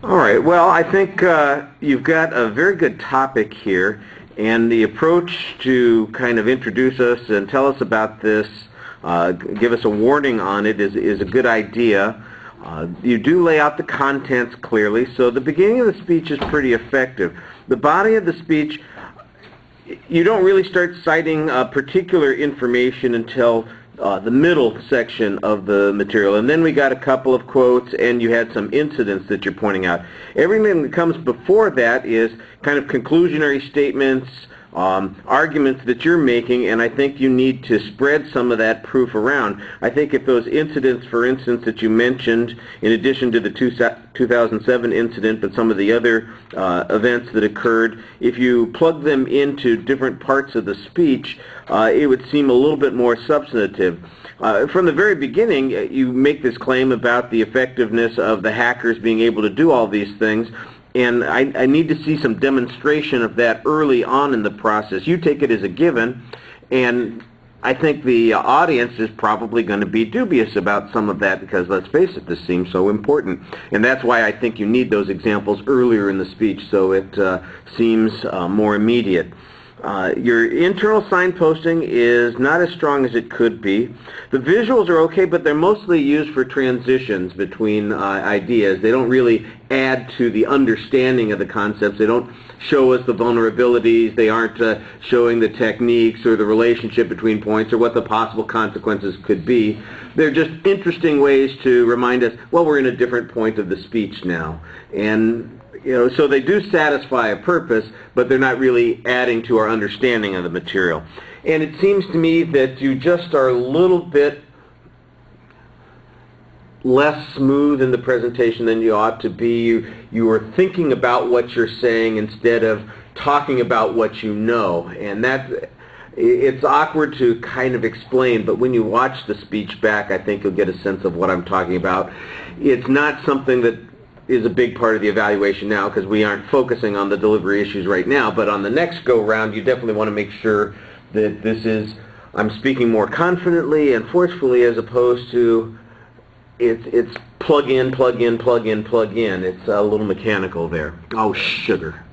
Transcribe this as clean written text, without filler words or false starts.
All right, well, I think you've got a very good topic here, and the approach to kind of introduce us and tell us about this, give us a warning on it is a good idea. You do lay out the contents clearly, so the beginning of the speech is pretty effective. The body of the speech, you don't really start citing particular information until the middle section of the material, and then we got a couple of quotes and you had some incidents that you're pointing out. Everything that comes before that is kind of conclusionary statements, arguments that you're making, and I think you need to spread some of that proof around. I think if those incidents, for instance, that you mentioned, in addition to the 2007 incident, but some of the other events that occurred, if you plug them into different parts of the speech, it would seem a little bit more substantive. From the very beginning, you make this claim about the effectiveness of the hackers being able to do all these things, and I need to see some demonstration of that early on in the process. You take it as a given, and I think the audience is probably going to be dubious about some of that because, let's face it, this seems so important. And that's why I think you need those examples earlier in the speech so it seems more immediate. Your internal signposting is not as strong as it could be. The visuals are okay, but they're mostly used for transitions between ideas. They don't really add to the understanding of the concepts. They don't show us the vulnerabilities. They aren't showing the techniques or the relationship between points or what the possible consequences could be. They're just interesting ways to remind us, well, we're in a different point of the speech now. And so they do satisfy a purpose, but they're not really adding to our understanding of the material. And it seems to me that you just are a little bit less smooth in the presentation than you ought to be. You are thinking about what you're saying instead of talking about what you know. And it's awkward to kind of explain, but when you watch the speech back, I think you'll get a sense of what I'm talking about. It's not something that is a big part of the evaluation now because we aren't focusing on the delivery issues right now, but on the next go-round you definitely want to make sure that this is, I'm speaking more confidently and forcefully as opposed to it's plug in, plug in, plug in, plug in. It's a little mechanical there. Oh, sugar.